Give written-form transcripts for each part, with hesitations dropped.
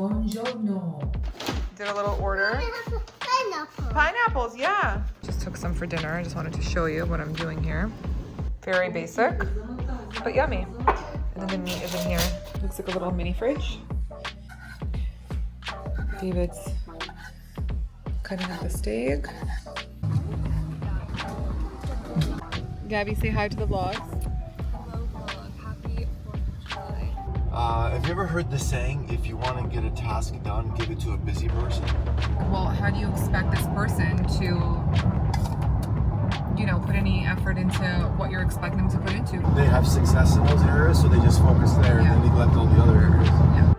Buongiorno. Did a little order. Pineapples, yeah. Just took some for dinner. I just wanted to show you what I'm doing here. Very basic, but yummy. And then the meat is in here. Looks like a little mini fridge. David's cutting up the steak. Gabby, say hi to the vlogs. Hello vlog, happy 4th of July. Have you ever heard the saying, if you want to get a task done, give it to a busy person? Well, how do you expect this person to, you know, put any effort into what you're expecting them to put into? They have success in those areas, so they just focus there and they neglect all the other areas. Yeah.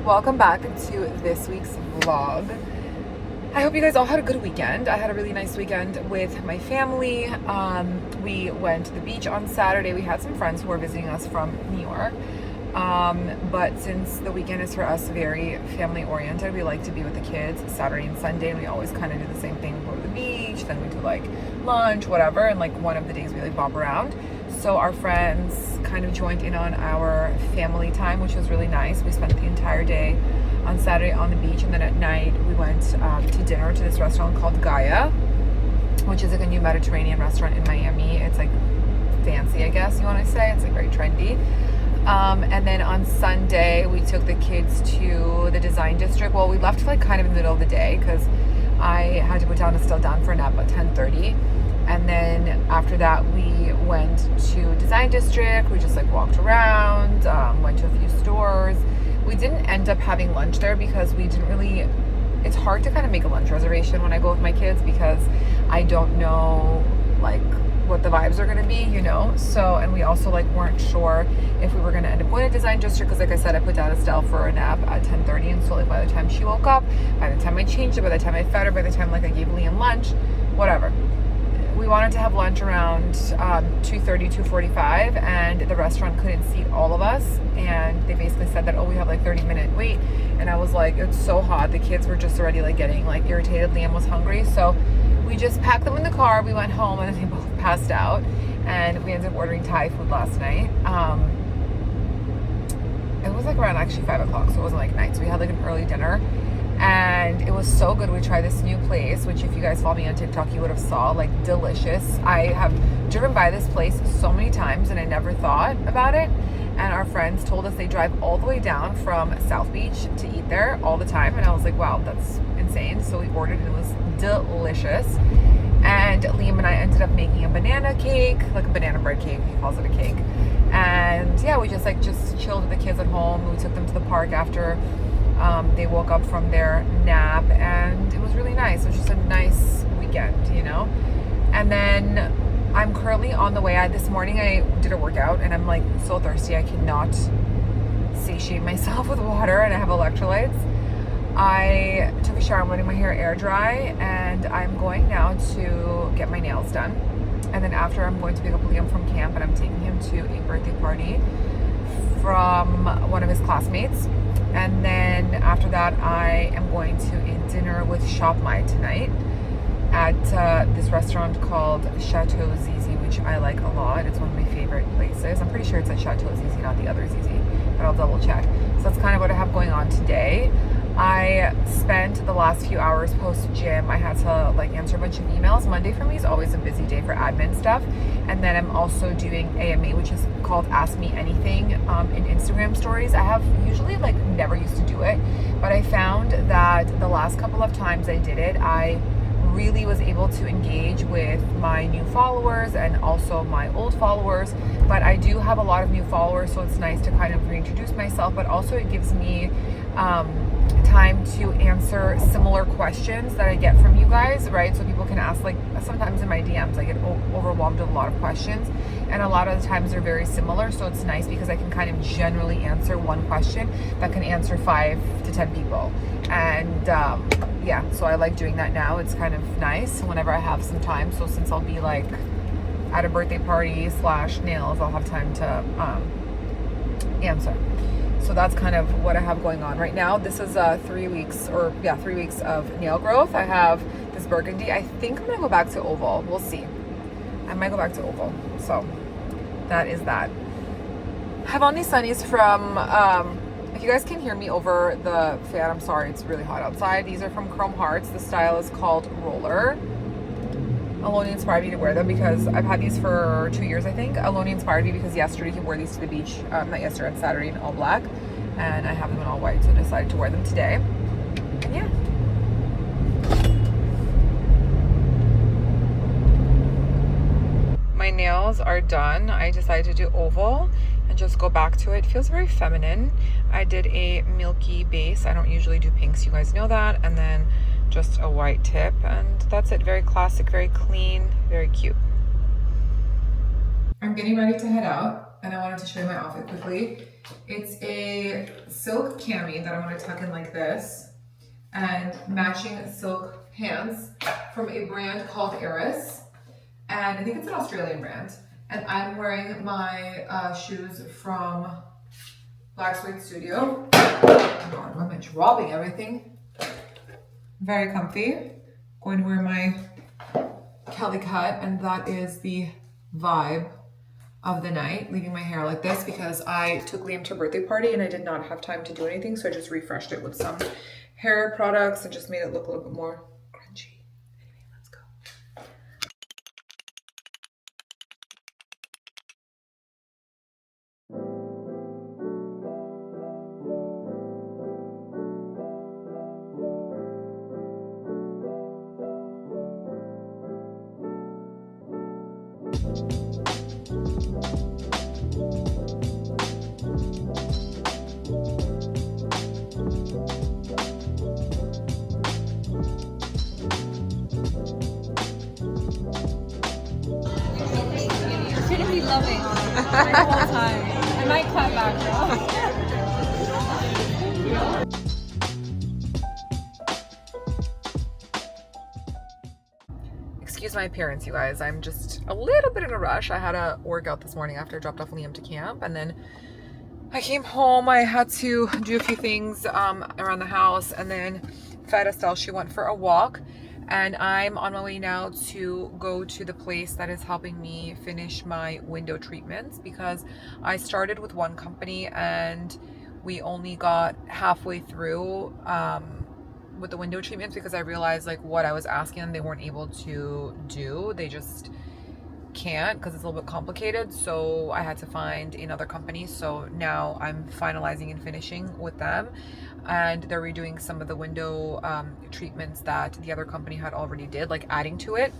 Welcome back to this week's vlog. I hope you guys all had a good weekend. I had a really nice weekend with my family. We went to the beach on Saturday. We had some friends who were visiting us from New York. But since the weekend is for us very family oriented, we like to be with the kids Saturday and Sunday. And we always kind of do the same thing. We go to the beach, then we do like lunch, whatever. And like one of the days we like bob around. So our friends kind of joined in on our family time, which was really nice. We spent the entire day on Saturday on the beach, and then at night we went to dinner to this restaurant called Gaia, which is like a new Mediterranean restaurant in Miami. It's like fancy, I guess you want to say. It's like very trendy. And then on Sunday we took the kids to the design district. Well, we left like kind of in the middle of the day because I had to put Estelle down for a nap at 10:30. And then after that, we went to Design District. We just like walked around, went to a few stores. We didn't end up having lunch there because we didn't really, it's hard to kind of make a lunch reservation when I go with my kids because I don't know like what the vibes are going to be, you know? So, and we also like weren't sure if we were going to end up going to Design District because like I said, I put down Estelle for a nap at 10:30, and so like by the time she woke up, by the time I changed her, by the time I fed her, by the time like I gave Liam lunch, whatever. We wanted to have lunch around 2:30, 2:45, and the restaurant couldn't seat all of us, and they basically said that, oh, we have like 30-minute wait, and I was like, it's so hot. The kids were just already like getting like irritated. Liam was hungry, so we just packed them in the car. We went home, and then they both passed out, and we ended up ordering Thai food last night. It was like around actually 5 o'clock, so it wasn't like night, so we had like an early dinner. And it was so good. We tried this new place, which if you guys follow me on TikTok, you would have saw, like, delicious. I have driven by this place so many times and I never thought about it. And our friends told us they drive all the way down from South Beach to eat there all the time. And I was like, wow, that's insane. So we ordered and it was delicious. And Liam and I ended up making a banana cake, like a banana bread cake. He calls it a cake. And yeah, we just chilled with the kids at home. We took them to the park after they woke up from their nap, and it was really nice. It was just a nice weekend, you know? And then I'm currently on the way. This morning I did a workout and I'm like so thirsty. I cannot satiate myself with water, and I have electrolytes. I took a shower. I'm letting my hair air dry, and I'm going now to get my nails done. And then after, I'm going to pick up Liam from camp, and I'm taking him to a birthday party from one of his classmates. And then after that, I am going to a dinner with ShopMy tonight at this restaurant called Chateau Zizi, which I like a lot. It's one of my favorite places. I'm pretty sure it's at Chateau Zizi, not the other Zizi, but I'll double check. So that's kind of what I have going on today. I spent the last few hours post gym. I had to like answer a bunch of emails. Monday for me is always a busy day for admin stuff. And then I'm also doing AMA, which is called Ask Me Anything, in Instagram stories. I have usually like never used to do it, but I found that the last couple of times I did it, I really was able to engage with my new followers and also my old followers. But I do have a lot of new followers, so it's nice to kind of reintroduce myself, but also it gives me time time to answer similar questions that I get from you guys, right? So people can ask, like, sometimes in my DMs I get overwhelmed with a lot of questions, and a lot of the times they're very similar, so it's nice because I can kind of generally answer one question that can answer 5 to 10 people. And yeah, so I like doing that now. It's kind of nice whenever I have some time. So since I'll be like at a birthday party / nails, I'll have time to answer. So that's kind of what I have going on right now. This is 3 weeks, 3 weeks of nail growth. I have this burgundy. I think I'm gonna go back to oval. We'll see. I might go back to oval. So that is that. I have on these sunnies from, if you guys can hear me over the fan, I'm sorry, it's really hot outside. These are from Chrome Hearts. The style is called Roller. Aloni inspired me to wear them because I've had these for 2 years, I think. Aloni inspired me because yesterday he wore these to the beach, not yesterday, on Saturday, in all black. And I have them in all white, so I decided to wear them today. And yeah. My nails are done. I decided to do oval and just go back to it. It feels very feminine. I did a milky base. I don't usually do pinks, you guys know that. And then just a white tip, and that's it. Very classic, very clean, very cute. I'm getting ready to head out, and I wanted to show you my outfit quickly. It's a silk cami that I'm going to tuck in like this, and matching silk pants from a brand called Eris, and I think it's an Australian brand. And I'm wearing my shoes from Black Suede Studio. Oh God, why am I dropping everything? Very comfy. Going to wear my Kelly cut, and that is the vibe of the night. Leaving my hair like this because I took Liam to a birthday party and I did not have time to do anything, so I just refreshed it with some hair products and just made it look a little bit more crunchy. Anyway, let's go. Loving the whole time. I might clap back though. Excuse my appearance, you guys. I'm just a little bit in a rush. I had a workout this morning after I dropped off Liam to camp, and then I came home. I had to do a few things around the house, and then fed Estelle. She went for a walk. And I'm on my way now to go to the place that is helping me finish my window treatments, because I started with one company and we only got halfway through with the window treatments because I realized like what I was asking them they weren't able to do. They just can't because it's a little bit complicated, so I had to find another company. So now I'm finalizing and finishing with them, and they're redoing some of the window treatments that the other company had already did, like adding to it,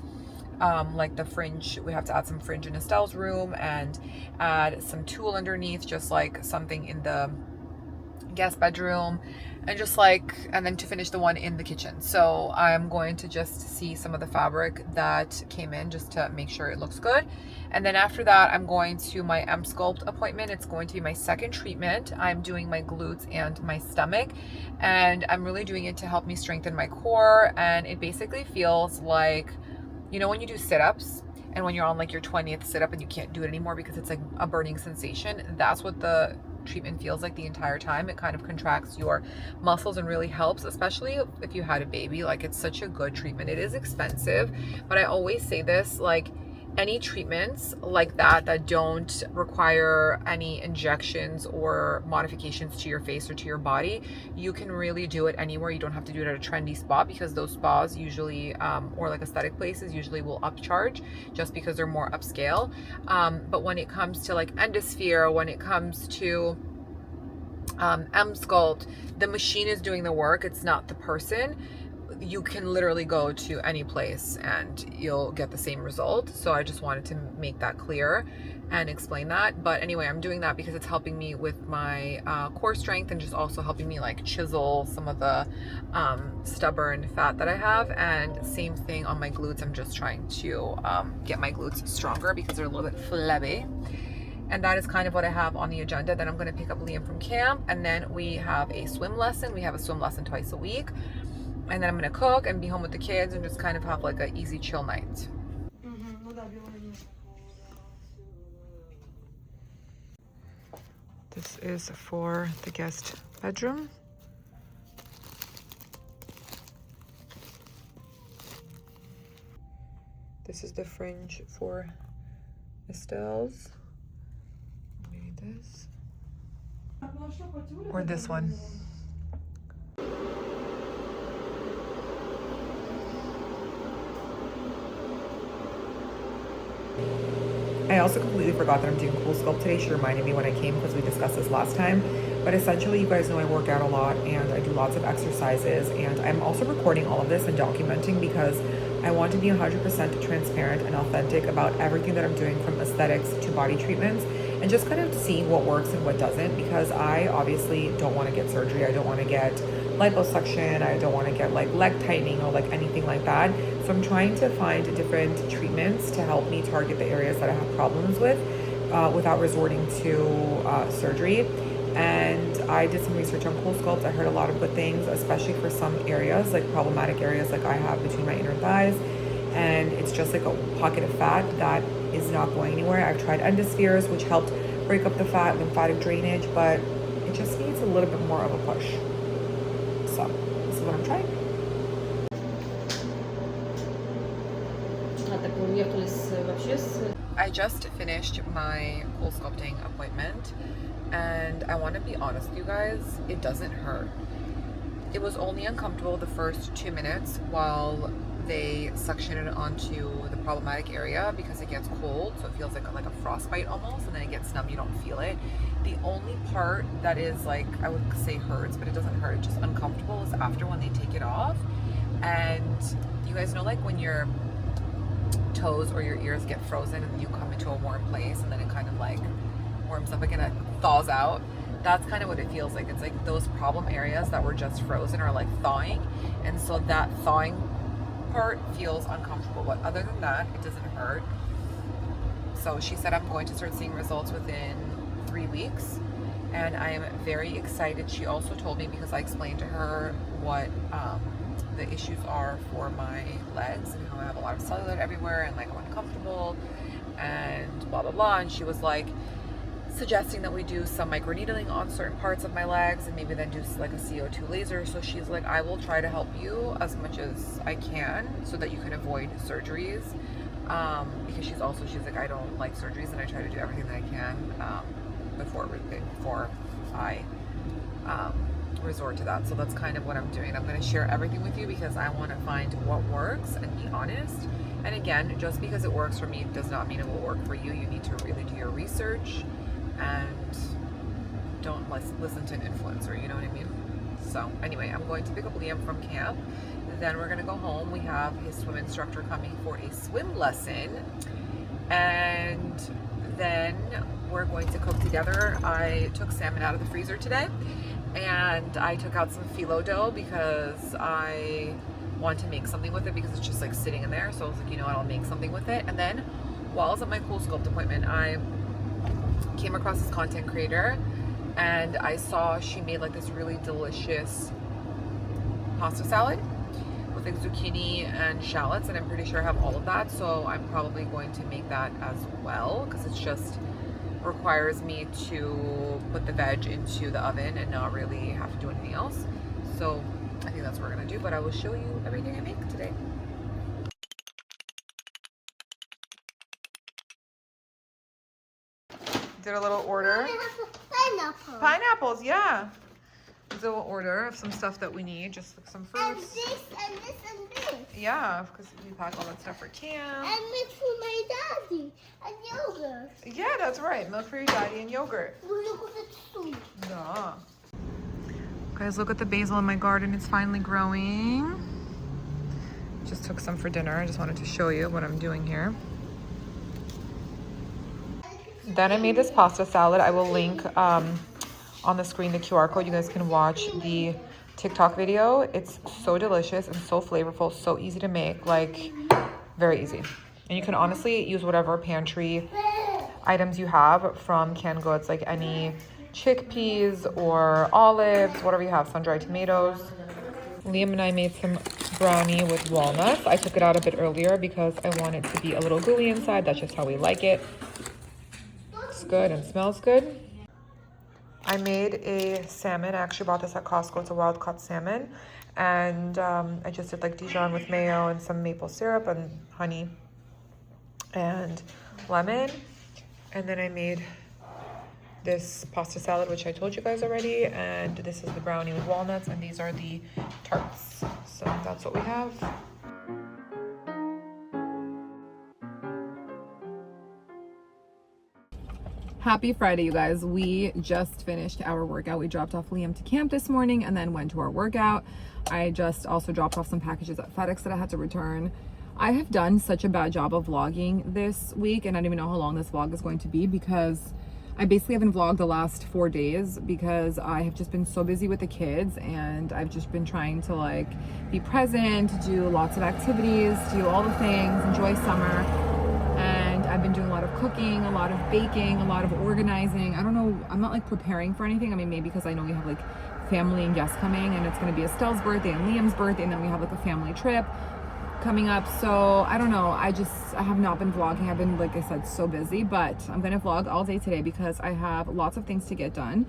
like the fringe. We have to add some fringe in Estelle's room and add some tulle underneath, just like something in the guest bedroom, and just like, and then to finish the one in the kitchen. So I'm going to just see some of the fabric that came in just to make sure it looks good. And then after that, I'm going to my Emsculpt appointment. It's going to be my second treatment. I'm doing my glutes and my stomach, and I'm really doing it to help me strengthen my core. And it basically feels like, you know, when you do sit-ups and when you're on like your 20th sit-up and you can't do it anymore because it's like a burning sensation, that's what the treatment feels like the entire time. It kind of contracts your muscles and really helps, especially if you had a baby. Like, it's such a good treatment. It is expensive, but I always say this, like, any treatments like that don't require any injections or modifications to your face or to your body, you can really do it anywhere. You don't have to do it at a trendy spot, because those spas usually or like aesthetic places usually will upcharge just because they're more upscale. But when it comes to like Endosphere, when it comes to Emsculpt, the machine is doing the work, it's not the person. you can literally go to any place and you'll get the same result. So I just wanted to make that clear and explain that. But anyway, I'm doing that because it's helping me with my core strength and just also helping me like chisel some of the stubborn fat that I have. And same thing on my glutes. I'm just trying to get my glutes stronger because they're a little bit flabby. And that is kind of what I have on the agenda. Then I'm going to pick up Liam from camp, and then we have a swim lesson. We have a swim lesson twice a week. And then I'm gonna cook and be home with the kids and just kind of have like an easy chill night. This is for the guest bedroom. This is the fringe for Estelle's. Maybe this. Or this one. I also completely forgot that I'm doing CoolSculpt today. She reminded me when I came because we discussed this last time. But essentially, you guys know I work out a lot and I do lots of exercises. And I'm also recording all of this and documenting because I want to be 100% transparent and authentic about everything that I'm doing, from aesthetics to body treatments, and just kind of seeing what works and what doesn't, because I obviously don't want to get surgery. I don't want to get liposuction. I don't want to get like leg tightening or like anything like that. So I'm trying to find different treatments to help me target the areas that I have problems with without resorting to surgery. And I did some research on CoolSculpt. I heard a lot of good things, especially for some areas, like problematic areas like I have between my inner thighs. And it's just like a pocket of fat that is not going anywhere. I've tried endospheres, which helped break up the fat, lymphatic drainage, but it just needs a little bit more of a push. So this is what I'm trying. I just finished my CoolSculpting appointment, and I want to be honest with you guys, it doesn't hurt. It was only uncomfortable the first 2 minutes while they suction it onto the problematic area because it gets cold, so it feels like a frostbite almost, and then it gets numb, you don't feel it. The only part that is like, I would say hurts, but it doesn't hurt, it's just uncomfortable, is after when they take it off. And you guys know, like when your toes or your ears get frozen and you come into a warm place and then it kind of like warms up again, it thaws out. That's kind of what it feels like. It's like those problem areas that were just frozen are like thawing, and so that thawing part feels uncomfortable, but other than that it doesn't hurt. So she said I'm going to start seeing results within 3 weeks, and I am very excited. She also told me, because I explained to her what the issues are for my legs and how I have a lot of cellulite everywhere and like I'm uncomfortable and blah blah blah, and she was like suggesting that we do some microneedling on certain parts of my legs and maybe then do like a CO2 laser. So she's like, I will try to help you as much as I can so that you can avoid surgeries, because she's like, I don't like surgeries and I try to do everything that I can before I resort to that. So that's kind of what I'm doing. I'm going to share everything with you because I want to find what works and be honest. And again, just because it works for me does not mean it will work for you. You need to really do your research and don't listen to an influencer, you know what I mean? So anyway, I'm going to pick up Liam from camp. Then we're going to go home. We have his swim instructor coming for a swim lesson, and then we're going to cook together. I took salmon out of the freezer today, and I took out some phyllo dough because I want to make something with it because it's just like sitting in there. So I was like, you know what, I'll make something with it. And then while I was at my CoolSculpt appointment, I came across this content creator and I saw she made like this really delicious pasta salad with like zucchini and shallots, and I'm pretty sure I have all of that, so I'm probably going to make that as well because it's just requires me to put the veg into the oven and not really have to do anything else. So I think that's what we're gonna do, but I will show you everything I make today. Did a little order. Pineapple. Pineapples, yeah. Did a little order of some stuff that we need, just like some fruits. And this and this and this. Yeah, because we pack all that stuff for camp. And milk for my daddy. And yogurt. Yeah, that's right. Milk for your daddy and yogurt. Look at the soup. Yeah. Guys, look at the basil in my garden. It's finally growing. Just took some for dinner. I just wanted to show you what I'm doing here. Then I made this pasta salad. I will link on the screen the QR code. You guys can watch the TikTok video. It's so delicious and so flavorful, so easy to make, like very easy. And you can honestly use whatever pantry items you have from canned goods, like any chickpeas or olives, whatever you have, sun-dried tomatoes. Liam and I made some brownie with walnuts. I took it out a bit earlier because I want it to be a little gooey inside. That's just how we like it. It's good and smells good. I made a salmon. I actually bought this at Costco. It's a wild caught salmon. And I just did like Dijon with mayo and some maple syrup and honey and lemon. And then I made this pasta salad, which I told you guys already. And this is the brownie with walnuts. And these are the tarts. So that's what we have. Happy Friday, you guys. We just finished our workout. We dropped off Liam to camp this morning and then went to our workout. I just also dropped off some packages at FedEx that I had to return. I have done such a bad job of vlogging this week, and I don't even know how long this vlog is going to be because I basically haven't vlogged the last 4 days because I have just been so busy with the kids, and I've just been trying to like be present, do lots of activities, do all the things, enjoy summer. And I've been doing a lot of cooking, a lot of baking, a lot of organizing. I don't know, I'm not like preparing for anything. I mean, maybe because I know we have like family and guests coming, and it's going to be Estelle's birthday and Liam's birthday, and then we have like a family trip coming up. So I don't know, I have not been vlogging. I've been, like I said, so busy, but I'm going to vlog all day today because I have lots of things to get done.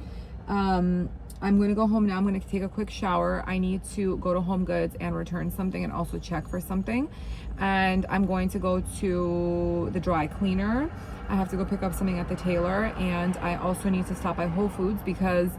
I'm going to go home now. I'm going to take a quick shower. I need to go to Home Goods and return something and also check for something. And I'm going to go to the dry cleaner. I have to go pick up something at the tailor. And I also need to stop by Whole Foods because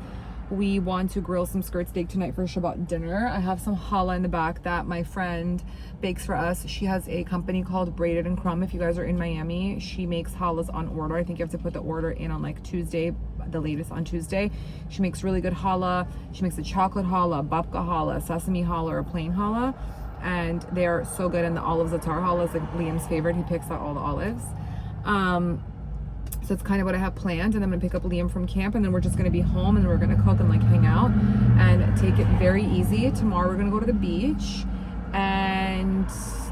we want to grill some skirt steak tonight for Shabbat dinner. I have some challah in the back that my friend bakes for us. She has a company called Braided and Crumb. If you guys are in Miami, she makes challahs on order. I think you have to put the order in on like Tuesday, the latest on Tuesday. She makes really good challah. She makes a chocolate challah, babka challah, sesame challah, or plain challah. And they're so good. And the olive za'atar challah is like Liam's favorite. He picks out all the olives. So it's kind of what I have planned, and I'm gonna pick up Liam from camp, and then we're just gonna be home, and we're gonna cook and like hang out and take it very easy. Tomorrow we're gonna go to the beach, and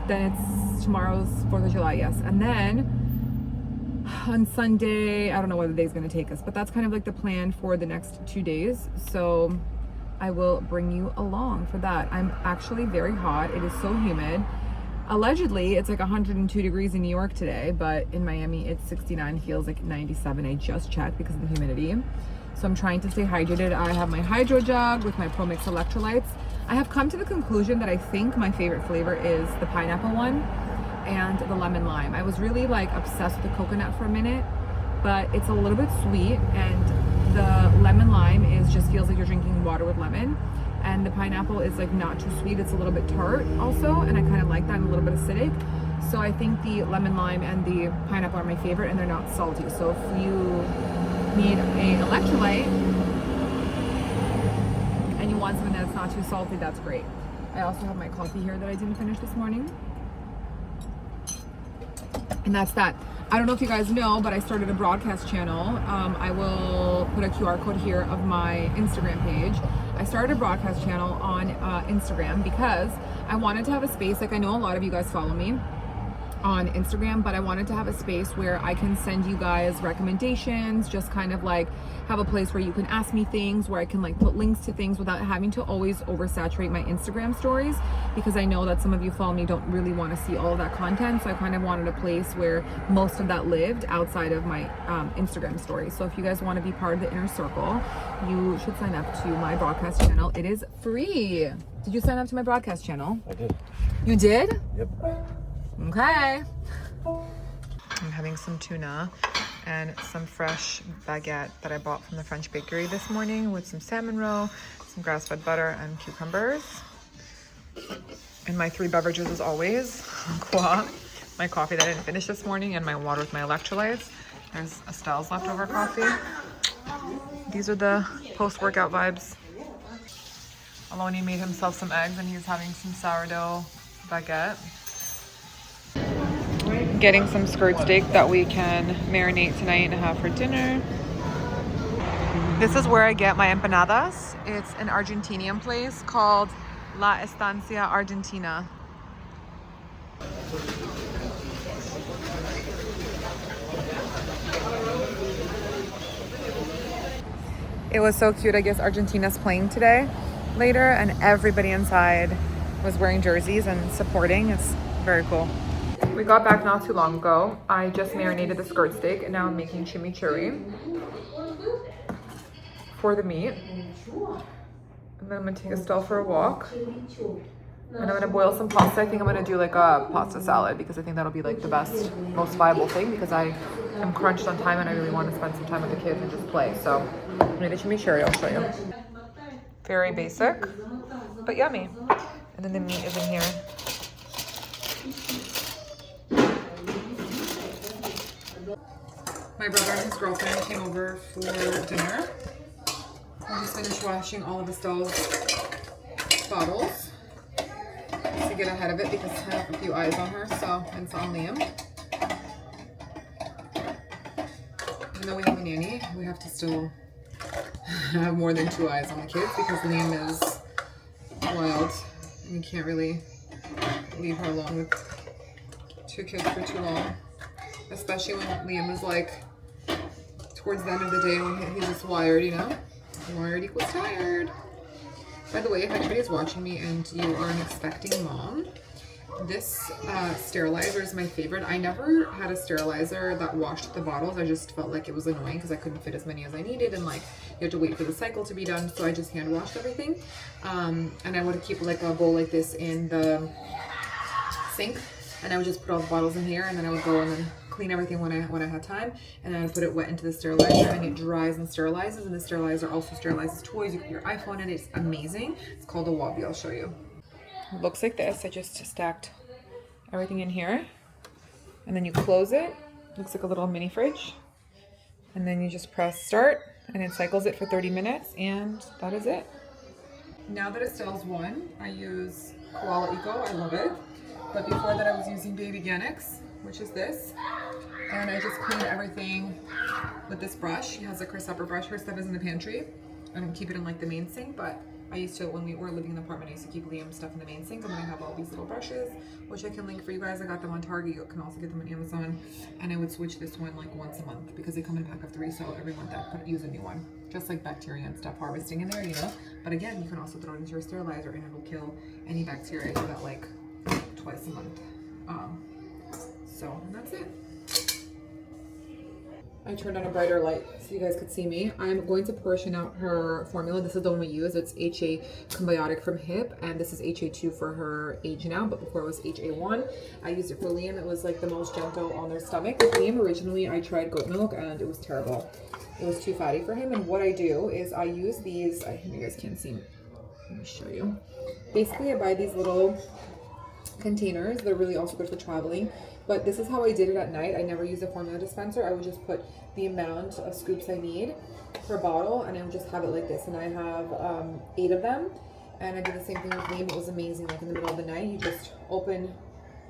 then it's tomorrow's 4th of July, yes. And then on Sunday, I don't know where the day's gonna take us, but that's kind of like the plan for the next 2 days. So I will bring you along for that. I'm actually very hot. It is so humid. Allegedly, it's like 102 degrees in New York today, but in Miami, it's 69, feels like 97. I just checked because of the humidity. So I'm trying to stay hydrated. I have my hydro jug with my Pro Mix electrolytes. I have come to the conclusion that I think my favorite flavor is the pineapple one and the lemon lime. I was really like obsessed with the coconut for a minute, but it's a little bit sweet, and the lemon lime just feels like you're drinking water with lemon. And the pineapple is like not too sweet. It's a little bit tart also, and I kind of like that, and a little bit acidic. So I think the lemon lime and the pineapple are my favorite, and they're not salty. So if you need an electrolyte and you want something that's not too salty, that's great. I also have my coffee here that I didn't finish this morning. And that's that. I don't know if you guys know, but I started a broadcast channel. I will put a QR code here of my Instagram page. I started a broadcast channel on Instagram because I wanted to have a space. Like, I know a lot of you guys follow me on Instagram, but I wanted to have a space where I can send you guys recommendations, just kind of like have a place where you can ask me things, where I can like put links to things without having to always oversaturate my Instagram stories, because I know that some of you follow me don't really want to see all of that content. So I kind of wanted a place where most of that lived outside of my Instagram stories. So if you guys want to be part of the inner circle, you should sign up to my broadcast channel. It is free. Did you sign up to my broadcast channel? I did. You did? Yep. Okay. I'm having some tuna and some fresh baguette that I bought from the French bakery this morning with some salmon roe, some grass-fed butter, and cucumbers. And my 3 beverages as always, my coffee that I didn't finish this morning, and my water with my electrolytes. There's Estelle's leftover coffee. These are the post-workout vibes. Aloni made himself some eggs, and he's having some sourdough baguette. Getting some skirt steak that we can marinate tonight and have for dinner. This is where I get my empanadas. It's an Argentinian place called La Estancia Argentina. It was so cute. I guess Argentina's playing today later, and everybody inside was wearing jerseys and supporting. It's very cool. We got back not too long ago. I just marinated the skirt steak, and now I'm making chimichurri for the meat. And then I'm gonna take Estelle for a walk. And I'm gonna boil some pasta. I think I'm gonna do like a pasta salad because I think that'll be like the best, most viable thing because I am crunched on time and I really want to spend some time with the kids and just play. So I'm gonna do chimichurri, I'll show you. Very basic, but yummy. And then the meat is in here. My brother and his girlfriend came over for dinner. I just finished washing all of Estelle's bottles to get ahead of it because I have a few eyes on her, so, and it's on Liam. Even though we have a nanny, we have to still have more than 2 eyes on the kids because Liam is wild and you can't really leave her alone with 2 kids for too long. Especially when Liam is like towards the end of the day when he's just wired, you know? Wired equals tired. By the way, if anybody is watching me and you are an expecting mom, this sterilizer is my favorite. I never had a sterilizer that washed the bottles. I just felt like it was annoying because I couldn't fit as many as I needed and like you have to wait for the cycle to be done. So I just hand washed everything. And I would keep like a bowl like this in the sink and I would just put all the bottles in here and then I would go and then clean everything when I had time, and then I put it wet into the sterilizer and it dries and sterilizes, and the sterilizer also sterilizes toys. You put your iPhone in it. It's amazing. It's called a Wabi. I'll show you. It looks like this. I just stacked everything in here and then you close it. Looks like a little mini fridge, and then you just press start and it cycles it for 30 minutes and that is it. Now that Estelle's 1, I use Koala Eco. I love it. But before that I was using Baby Organics, which is this, and I just clean everything with this brush. She has a Chris Upper brush. Her stuff is in the pantry. I don't keep it in like the main sink, but I used to, when we were living in the apartment, I used to keep Liam's stuff in the main sink, and then I have all these little brushes, which I can link for you guys. I got them on Target. You can also get them on Amazon, and I would switch this one like once a month because they come in a pack of 3, so every month I could use a new one. Just like bacteria and stuff harvesting in there, you know. But again, you can also throw it into your sterilizer and it'll kill any bacteria. I do that like twice a month. So that's it. I turned on a brighter light so you guys could see me. I'm going to portion out her formula. This is the one we use. It's HA Combiotic from HIP, and this is HA2 for her age now, but before it was HA1. I used it for Liam. It was like the most gentle on their stomach. With Liam, originally I tried goat milk and it was terrible. It was too fatty for him, and what I do is I use these, you guys can't see me. Let me show you. Basically, I buy these little containers. They're really also good for traveling, but this is how I did it at night. I never used a formula dispenser. I would just put the amount of scoops I need per bottle, and I would just have it like this, and I have 8 of them, and I did the same thing with Liam. It was amazing. Like in the middle of the night, you just open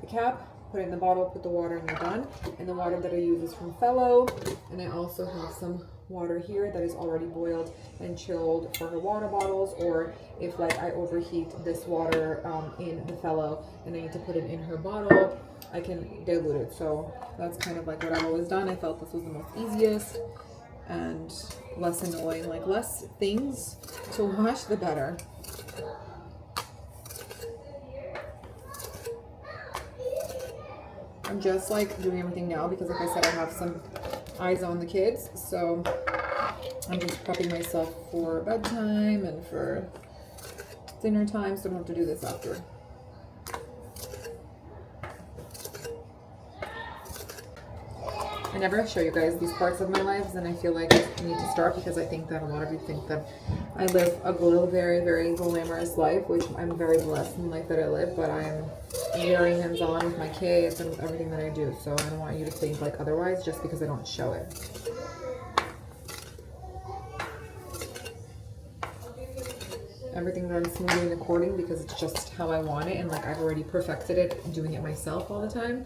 the cap, put it in the bottle, put the water, and you're done. And the water that I use is from Fellow, and I also have some water here that is already boiled and chilled for her water bottles, or if like I overheat this water in the Fellow and I need to put it in her bottle, I can dilute it. So that's kind of like what I've always done. I felt this was the most easiest and less annoying, like less things to wash, the better. I'm just like doing everything now because like I said, I have some eyes on the kids, so I'm just prepping myself for bedtime and for dinner time, so I don't have to do this after. I never show you guys these parts of my lives, and I feel like I need to start because I think that a lot of you think that I live a very, very glamorous life, which I'm very blessed in the life that I live, but I'm very hands-on with my kids and with everything that I do, so I don't want you to think like otherwise just because I don't show it. everything runs smoothly and according because it's just how I want it, and like I've already perfected it doing it myself all the time.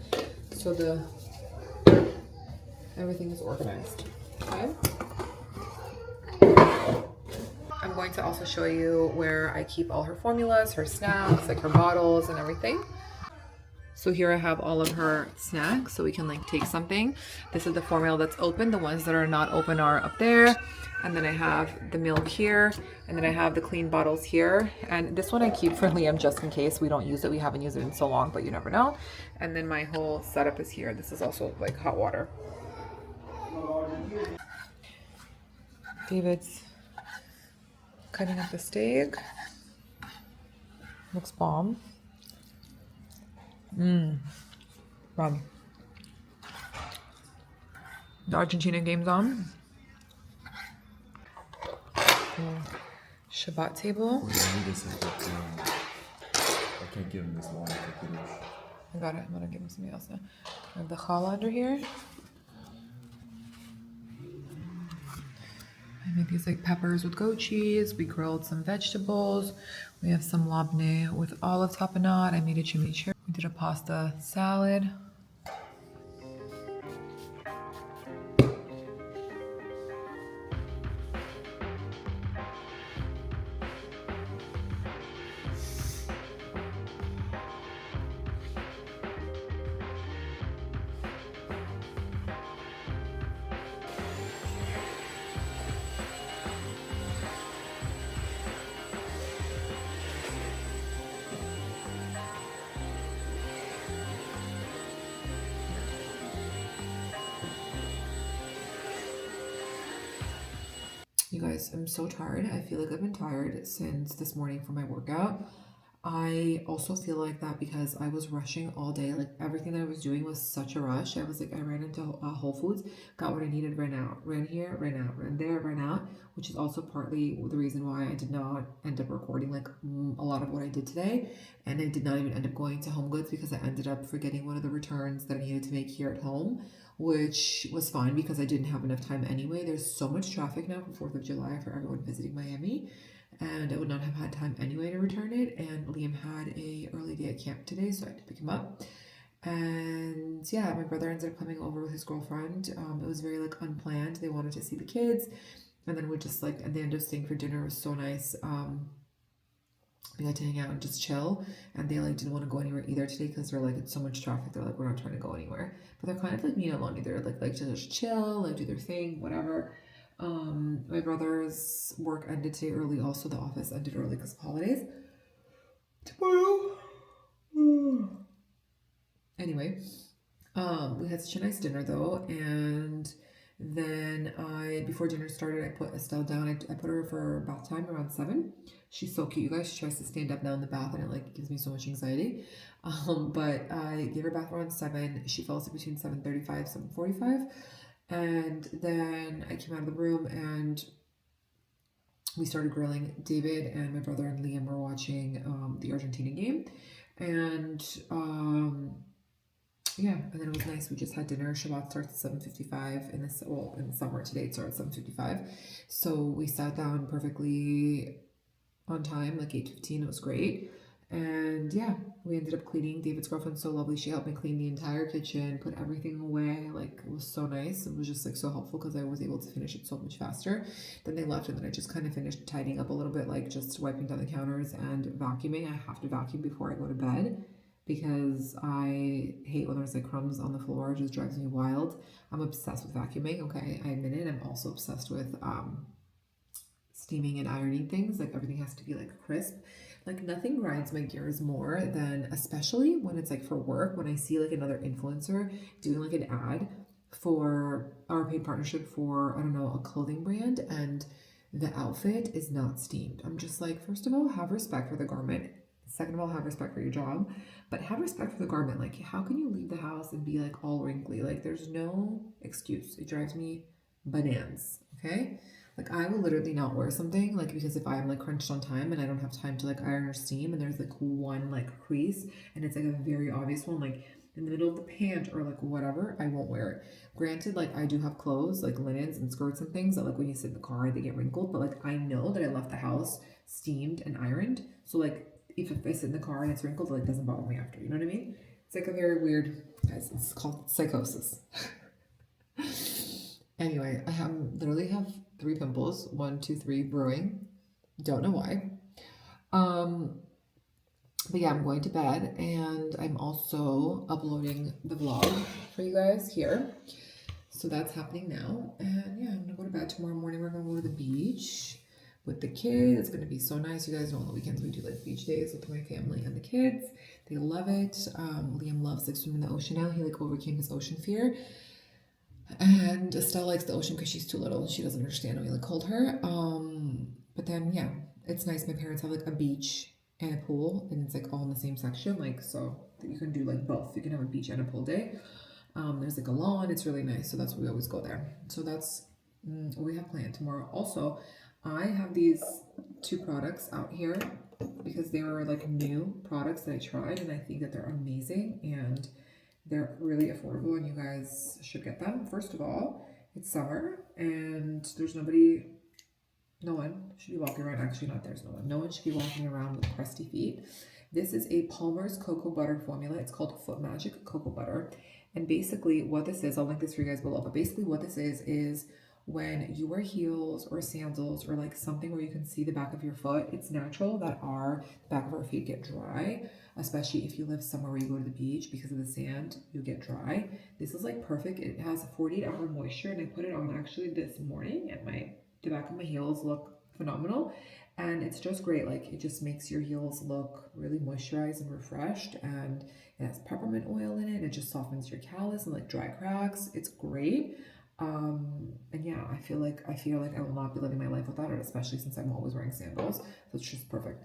So everything is organized. Okay. I'm going to also show you where I keep all her formulas, her snacks, like her bottles and everything. So here I have all of her snacks, so we can like take something. This is the formula that's open. The ones that are not open are up there. And then I have the milk here, and then I have the clean bottles here. And this one I keep for Liam just in case we don't use it. We haven't used it in so long, but you never know. And then my whole setup is here. This is also like hot water. David's cutting up the steak. Looks bomb. Bomb. The Argentina game's on. Shabbat table. I can't give him this long. I got it. I'm gonna give him something else now. I have the challah under here. I made these like peppers with goat cheese. We grilled some vegetables. We have some labneh with olive tapenade. I made a chimichurri. We did a pasta salad. You guys, I'm so tired. I feel like I've been tired since this morning for my workout. I also feel like that because I was rushing all day. Like everything that I was doing was such a rush. I was like, I ran into Whole Foods, got what I needed, ran out, ran here, ran out, ran there, ran out, which is also partly the reason why I did not end up recording like a lot of what I did today. And I did not even end up going to Home Goods because I ended up forgetting one of the returns that I needed to make here at home, which was fine because I didn't have enough time anyway. There's so much traffic now for 4th of July for everyone visiting Miami, and I would not have had time anyway to return it. And Liam had a early day at camp today, so I had to pick him up. And yeah, my brother ended up coming over with his girlfriend. It was very like unplanned. They wanted to see the kids, and then we just like at the end of staying for dinner. It was so nice. We got to hang out and just chill, and they like didn't want to go anywhere either today because they're like, it's so much traffic. They're like, we're not trying to go anywhere, but they're kind of like me and Aloni. They're like to just chill, like do their thing, whatever. My brother's work ended today early. Also, the office ended early because of holidays. Tomorrow. Anyway, we had such a nice dinner though, and then before dinner started, I put Estelle down. I put her for bath time around 7. She's so cute, you guys. She tries to stand up now in the bath, and it like gives me so much anxiety. But I gave her bath around 7. She fell asleep between 7:35, 7:45. And then I came out of the room and we started grilling. David and my brother and Liam were watching the Argentina game. And yeah, and then it was nice. We just had dinner. Shabbat starts at 7:55 in the summer. Today it starts at 7:55. So we sat down perfectly on time, like 8:15. It was great. And yeah, we ended up cleaning. David's girlfriend's so lovely. She helped me clean the entire kitchen, put everything away. Like, it was so nice. It was just like so helpful because I was able to finish it so much faster. Then they left, and then I just kind of finished tidying up a little bit, like just wiping down the counters and vacuuming. I have to vacuum before I go to bed because I hate when there's like crumbs on the floor. It just drives me wild. I'm obsessed with vacuuming. Okay, I admit it. I'm also obsessed with steaming and ironing things. Like everything has to be like crisp. Like nothing grinds my gears more than, especially when it's like for work, when I see like another influencer doing like an ad for our paid partnership for, I don't know, a clothing brand, and the outfit is not steamed. I'm just like, first of all, have respect for the garment. Second of all, have respect for your job, but have respect for the garment. Like, how can you leave the house and be like all wrinkly? Like, there's no excuse. It drives me bananas. Okay. Like, I will literally not wear something, like, because if I'm, like, crunched on time and I don't have time to, like, iron or steam, and there's, like, one, like, crease, and it's, like, a very obvious one, like, in the middle of the pant or like whatever, I won't wear it. Granted, like I do have clothes, like linens and skirts and things that like when you sit in the car, they get wrinkled, but like I know that I left the house steamed and ironed. So like if I sit in the car and it's wrinkled, it like doesn't bother me after, you know what I mean? It's like a very weird, guys, it's called psychosis. Anyway, I literally have 3 pimples, 1, 2, 3 brewing. Don't know why. But yeah, I'm going to bed and I'm also uploading the vlog for you guys here. So that's happening now. And yeah, I'm gonna go to bed. Tomorrow morning we're gonna go to the beach with the kids. It's gonna be so nice. You guys know on the weekends we do like beach days with my family and the kids. They love it. Liam loves like swimming in the ocean now. He like overcame his ocean fear. And Estelle likes the ocean because she's too little and she doesn't understand when we like hold her. But then yeah, it's nice. My parents have like a beach and a pool, and it's like all in the same section, like so that you can do like both. You can have a beach and a pool day. There's like a lawn. It's really nice. So that's why we always go there. So that's what we have planned tomorrow. Also, I have these 2 products out here because they were like new products that I tried, and I think that they're amazing and they're really affordable, and you guys should get them. First of all, it's summer and there's no one should be walking around. Actually, not there's no one. No one should be walking around with crusty feet. This is a Palmer's Cocoa Butter formula. It's called Foot Magic Cocoa Butter. And basically what this is, I'll link this for you guys below, but basically what this is when you wear heels or sandals or like something where you can see the back of your foot, it's natural that the back of our feet get dry, especially if you live somewhere where you go to the beach because of the sand, you get dry. This is like perfect. It has 48-hour moisture, and I put it on actually this morning, and the back of my heels look phenomenal, and it's just great. Like it just makes your heels look really moisturized and refreshed, and it has peppermint oil in it. It just softens your callus and like dry cracks. It's great. And yeah, I feel like I will not be living my life without it, especially since I'm always wearing sandals. So it's just perfect.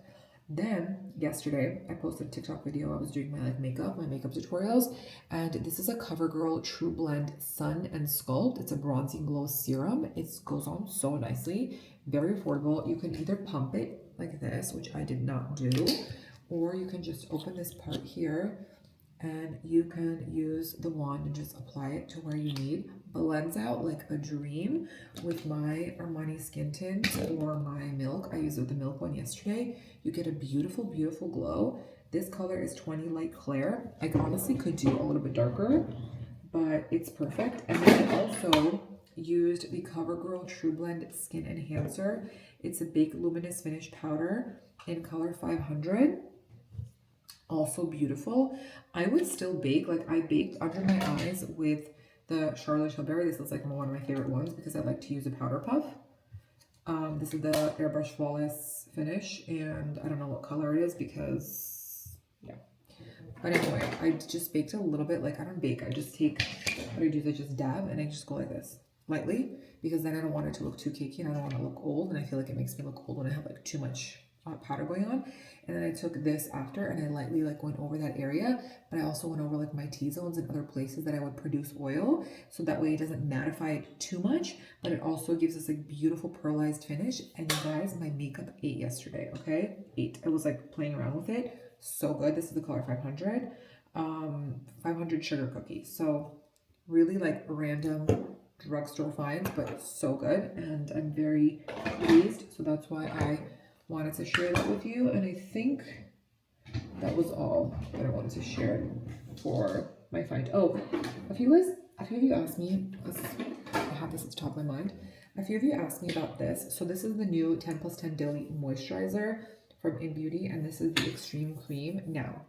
Then yesterday I posted a TikTok video. I was doing my makeup tutorials, and this is a CoverGirl True Blend Sun and Sculpt. It's a bronzing glow serum. It goes on so nicely, very affordable. You can either pump it like this, which I did not do, or you can just open this part here and you can use the wand and just apply it to where you need. Blends out like a dream with my Armani Skin Tint or my Milk. I used it with the Milk one yesterday. You get a beautiful, beautiful glow. This color is 20 Light Clair. I honestly could do a little bit darker, but it's perfect. And then I also used the CoverGirl True Blend Skin Enhancer. It's a Bake Luminous Finish Powder in color 500. Also beautiful. I would still bake. Like I baked under my eyes with the Charlotte Tilbury. This is like one of my favorite ones because I like to use a powder puff. This is the Airbrush Flawless finish, and I don't know what color it is because, yeah. But anyway, I just baked a little bit. Like I don't bake. I just take, what I do is I just dab and I just go like this lightly, because then I don't want it to look too cakey and I don't want to look old, and I feel like it makes me look old when I have like too much powder going on. And then I took this after and I lightly like went over that area, but I also went over like my T-zones and other places that I would produce oil, so that way it doesn't mattify it too much, but it also gives us like beautiful pearlized finish. And you guys, my makeup ate yesterday, okay? I was like playing around with it. So good. This is the color 500. 500 sugar cookies. So really like random drugstore finds, but so good, and I'm very pleased. So that's why I wanted to share that with you, and I think that was all that I wanted to share for my find. Oh, a few of you asked me, I have this at the top of my mind, a few of you asked me about this. So this is the new 10 plus 10 Daily Moisturizer from In Beauty, and this is the Extreme Cream. Now,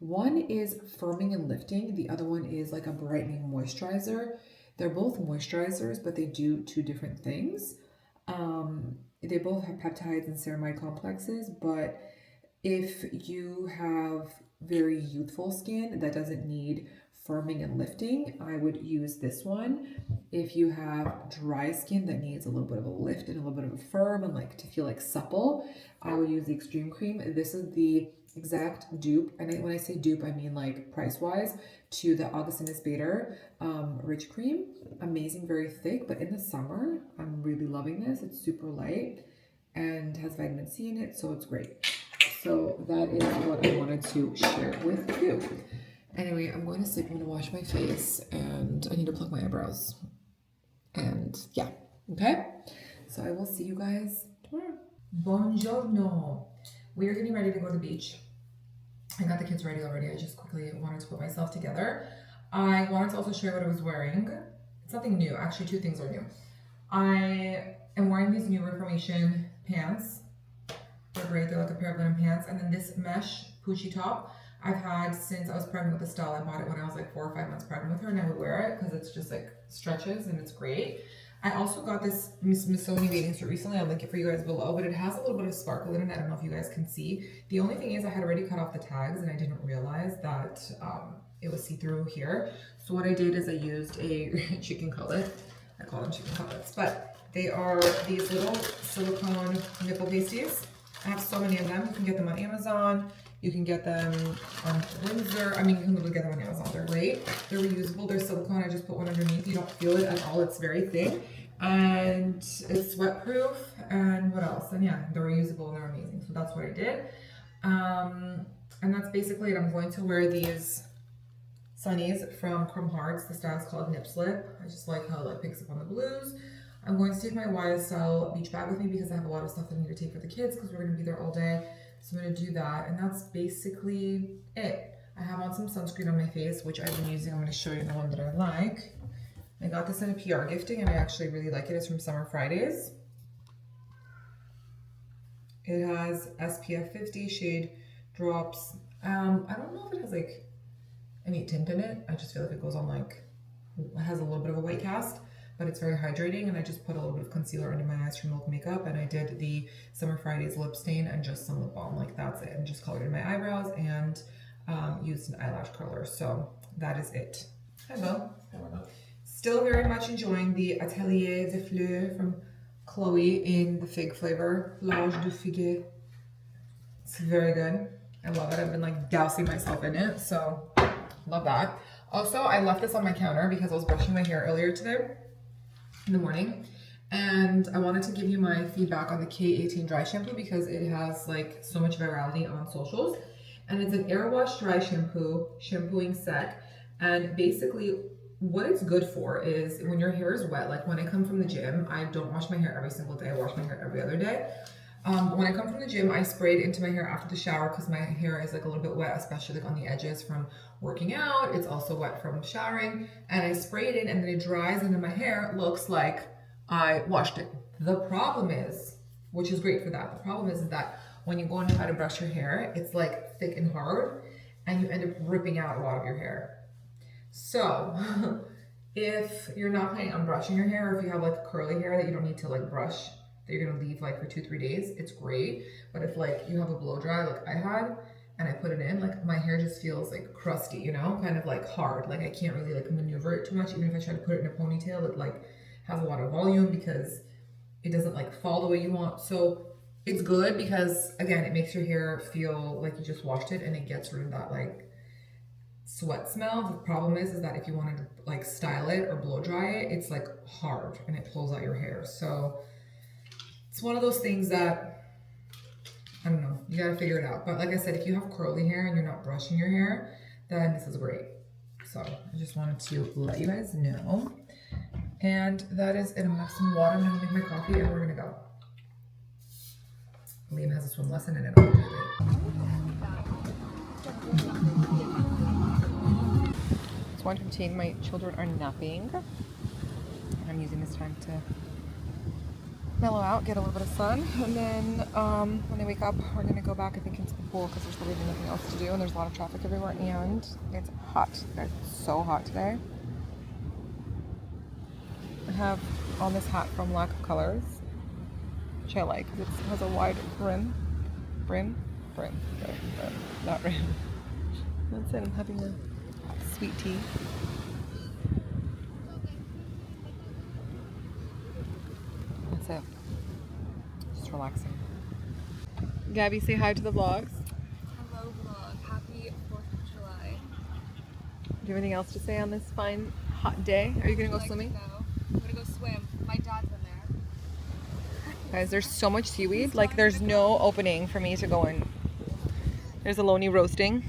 one is firming and lifting, the other one is like a brightening moisturizer. They're both moisturizers, but they do 2 different things. They both have peptides and ceramide complexes, but if you have very youthful skin that doesn't need firming and lifting, I would use this one. If you have dry skin that needs a little bit of a lift and a little bit of a firm and like to feel like supple, I would use the Extreme Cream. This is the exact dupe, and when I say dupe, I mean like price-wise, to the Augustinus Bader Rich Cream. Amazing, very thick, but in the summer, I'm really loving this. It's super light and has vitamin C in it, so it's great. So that is what I wanted to share with you. Anyway, I'm going to sleep. I'm going to wash my face and I need to pluck my eyebrows. And yeah, okay? So I will see you guys tomorrow. Buongiorno. We are getting ready to go to the beach. I got the kids ready already. I just quickly wanted to put myself together. I wanted to also show you what I was wearing. It's nothing new. Actually, two things are new. I am wearing these new Reformation pants. They're great. They're like a pair of linen pants. And then this mesh Poochie top I've had since I was pregnant with Estelle. I bought it when I was like 4 or 5 months pregnant with her, and I would wear it because it's just like stretches and it's great. I also got this Missoni bathing suit recently. I'll link it for you guys below, but it has a little bit of sparkle in it. I don't know if you guys can see. The only thing is I had already cut off the tags and I didn't realize that it was see-through here. So what I did is I used a chicken cutlet. I call them chicken cutlets, but they are these little silicone nipple pasties. I have so many of them. You can get them on Amazon. You can get them on Windsor. I mean, you can literally get them on Amazon. They're great. They're reusable. They're silicone. I just put one underneath. You don't feel it at all. It's very thin. And it's sweat-proof. And what else? And yeah, they're reusable and they're amazing. So that's what I did. And that's basically it. I'm going to wear these sunnies from Chrome Hearts. The style is called Nip Slip. I just like how it like picks up on the blues. I'm going to take my YSL beach bag with me because I have a lot of stuff that I need to take for the kids because we're going to be there all day. So I'm going to do that, and that's basically it. I have on some sunscreen on my face, which I've been using. I'm going to show you the one that I like. I got this in a PR gifting, and I actually really like it. It's from Summer Fridays. It has SPF 50 shade drops. I don't know if it has like any tint in it. I just feel like it goes on like, it has a little bit of a white cast, but it's very hydrating, and I just put a little bit of concealer under my eyes from Milk Makeup, and I did the Summer Fridays lip stain and just some lip balm, like that's it, and just colored in my eyebrows and used an eyelash curler. So that is it. Hello. Still very much enjoying the Atelier des Fleurs from Chloe in the fig flavor, Plage du Figuier. It's very good. I love it. I've been like dousing myself in it, so love that. Also, I left this on my counter because I was brushing my hair earlier today in the morning, and I wanted to give you my feedback on the K18 dry shampoo because it has like so much virality on socials. And it's an air wash dry shampoo, shampooing set, and basically what it's good for is when your hair is wet. Like when I come from the gym, I don't wash my hair every single day. I wash my hair every other day. When I come from the gym, I spray it into my hair after the shower because my hair is like a little bit wet, especially like on the edges from working out. It's also wet from showering, and I spray it in and then it dries, and then my hair looks like I washed it. The problem is, which is great for that, the problem is that when you go and try to brush your hair, it's like thick and hard and you end up ripping out a lot of your hair. So if you're not planning on brushing your hair, or if you have like curly hair that you don't need to like brush, that you're gonna leave like for 2-3 days, it's great. But if like you have a blow dry like I had and I put it in, like my hair just feels like crusty, you know, kind of like hard. Like I can't really like maneuver it too much. Even if I try to put it in a ponytail, it like has a lot of volume because it doesn't like fall the way you want. So it's good because again, it makes your hair feel like you just washed it, and it gets rid of that like sweat smell. The problem is that if you wanted to like style it or blow dry it, it's like hard and it pulls out your hair. So it's one of those things that, I don't know, you gotta figure it out. But like I said, if you have curly hair and you're not brushing your hair, then this is great. So I just wanted to let you guys know. And that is it. I'm gonna have some water, I'm gonna make my coffee, and we're gonna go. Liam has a swim lesson and it'll be great. It's 1:15, my children are napping. I'm using this time to mellow out, get a little bit of sun, and then when they wake up, we're gonna go back, I think, into the pool because there's really nothing else to do, and there's a lot of traffic everywhere, and it's hot. It's so hot today. I have on this hat from Lack of Colors, which I like because it has a wide brim, not rim. That's it. I'm having a sweet tea. That's it. Just relaxing. Gabby, say hi to the vlogs. Hello vlog. Happy 4th of July. Do you have anything else to say on this fine, hot day? Are you going to go swimming? I'm going to go swim. My dad's in there. Guys, there's so much seaweed. Like, there's no opening for me to go in. There's Aloni roasting.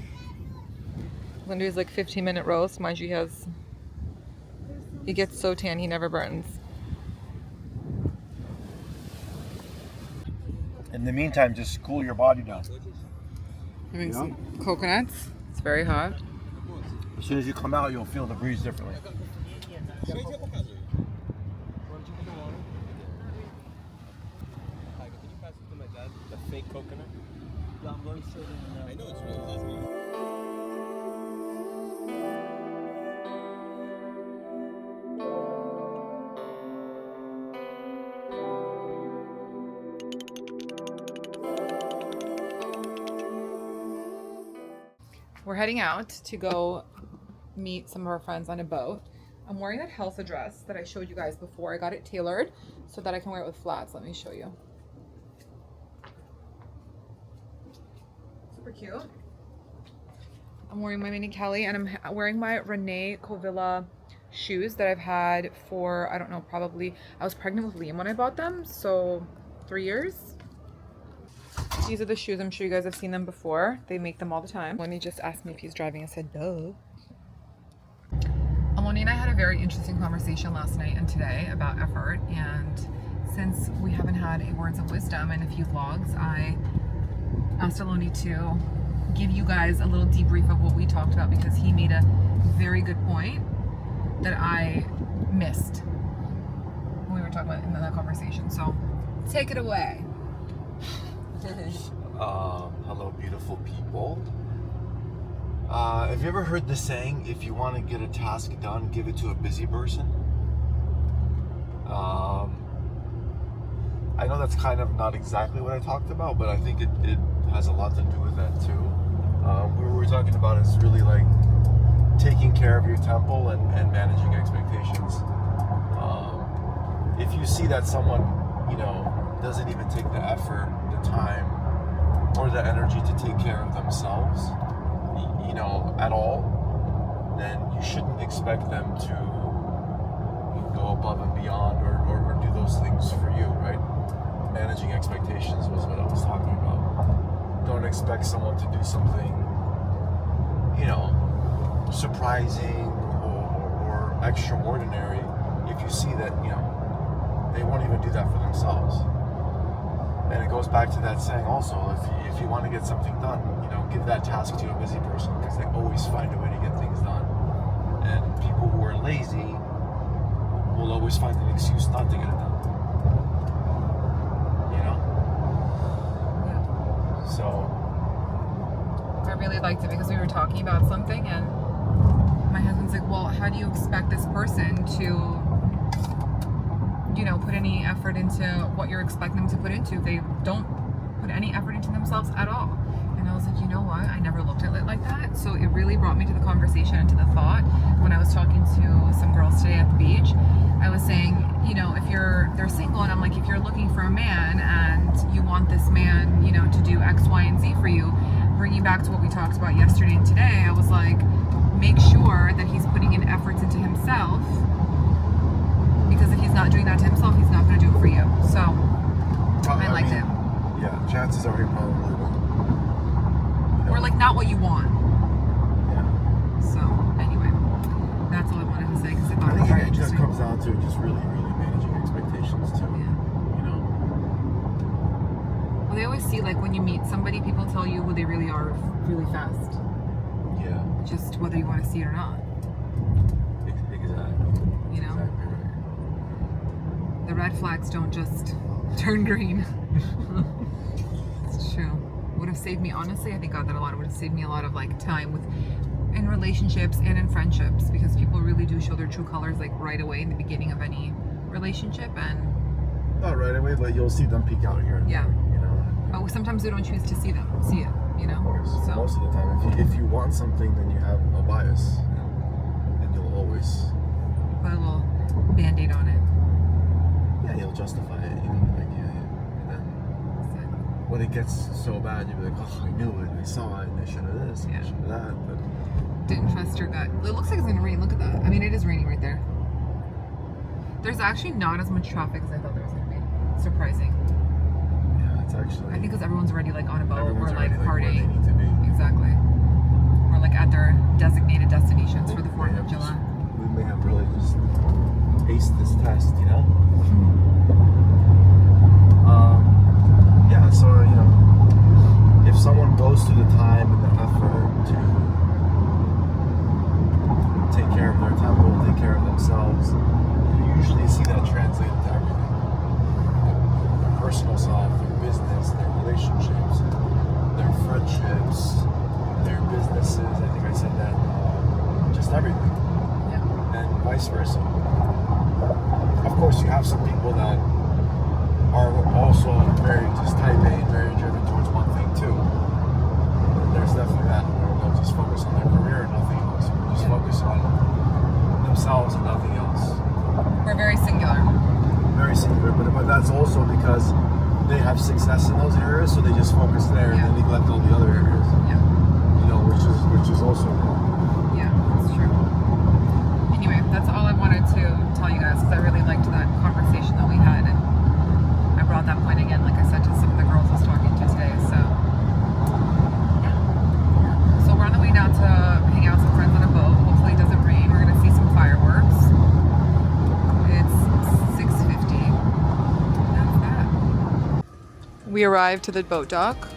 Lindy's like 15-minute roast. Mind you, he gets so tan he never burns. In the meantime, just cool your body down. Having some coconuts. It's very hot. As soon as you come out, you'll feel the breeze differently. The fake coconut? Yeah, I'm going straight in. I know it's really nice. We're heading out to go meet some of our friends on a boat. I'm wearing that Helsa dress that I showed you guys before. I got it tailored so that I can wear it with flats. Let me show you. Super cute. I'm wearing my Mini Kelly, and I'm wearing my Renee Covilla shoes that I've had for, I don't know, probably, I was pregnant with Liam when I bought them, so 3 years. These are the shoes. I'm sure you guys have seen them before. They make them all the time. When he just asked me if he's driving, I said, duh. Aloni and I had a very interesting conversation last night and today about effort, and since we haven't had a words of wisdom in a few vlogs, I asked Aloni to give you guys a little debrief of what we talked about, because he made a very good point that I missed when we were talking about in that conversation. So take it away. Hello, beautiful people. Have you ever heard the saying, if you want to get a task done, give it to a busy person? I know that's kind of not exactly what I talked about, but I think it has a lot to do with that too. What we're talking about is really like taking care of your temple and managing expectations. If you see that someone, doesn't even take the effort, the time, or the energy to take care of themselves, at all, then you shouldn't expect them to go above and beyond or do those things for you, right? Managing expectations was what I was talking about. Don't expect someone to do something, surprising or extraordinary if you see that, they won't even do that for themselves. And it goes back to that saying also, if you want to get something done, give that task to a busy person, because they always find a way to get things done. And people who are lazy will always find an excuse not to get it done. Yeah. So I really liked it because we were talking about something, and my husband's like, well, how do you expect this person to put any effort into what you're expecting them to put into if they don't put any effort into themselves at all? And I was like, you know what? I never looked at it like that. So it really brought me to the conversation and to the thought when I was talking to some girls today at the beach. I was saying, if they're single, and I'm like, if you're looking for a man and you want this man, to do X, Y, and Z for you, bringing back to what we talked about yesterday and today, I was like, make sure that he's putting in efforts into himself. Because if he's not doing that to himself, he's not going to do it for you. So, I liked it. Yeah, chances are he probably will. Or like not what you want. Yeah. So, anyway, that's all I wanted to say because I thought it was I very think it just interesting. comes down to just really, really managing expectations too. Yeah. Well, they always see, like, when you meet somebody, people tell you who they really are really fast. Yeah. Just whether you want to see it or not. Exactly. Exactly right. The red flags don't just turn green. It's true. Would have saved me, honestly, I think God that a lot. It would have saved me a lot of time in relationships and in friendships, because people really do show their true colors right away in the beginning of any relationship, and Not right away, but you'll see them peek out here and Yeah. there, but sometimes we don't choose to see it, Of course. So Most of the time, if you want something, then you have a bias, and you'll always, put a little band-aid on it. you'll justify it, and then when it gets so bad, you'll be like, oh, I knew it, I saw it, I should have this, I should have that, but Didn't trust your gut. It looks like it's gonna rain. Look at that. I mean, it is raining right there. There's actually not as much traffic as I thought there was gonna be. Surprising. yeah, it's actually, I think because everyone's already on a boat or everyone's already, where partying. they need to be. Exactly. We're were like at their designated destinations for the 4th of July. We may have really just aced this test, you know? Yeah, so, you know, if someone goes through the time and the effort to take care of their temple, take care of themselves, you usually see that translate into everything. Their personal self, their business, their relationships, their friendships, their businesses. I think I said that. Just everything. Yeah. And vice versa. Of course, you have some people that are also very just type A and very driven towards one thing too. There's definitely that where they'll just focus on their career and nothing else. Or just focus on themselves and nothing else. We're very singular. Very singular, but that's also because they have success in those areas, so they just focus there and they neglect all the other areas. Yeah. You know, which is also wrong. Yeah, that's true. Anyway, that's all I wanted to tell you guys because I really liked that conversation that we had, and I brought that point again, like I said to some of the girls I was talking to today. So yeah. So we're on the way down to hang out with some friends on a boat. Hopefully it doesn't rain. We're gonna see some fireworks. It's 6:50. That's that. We arrived to the boat dock.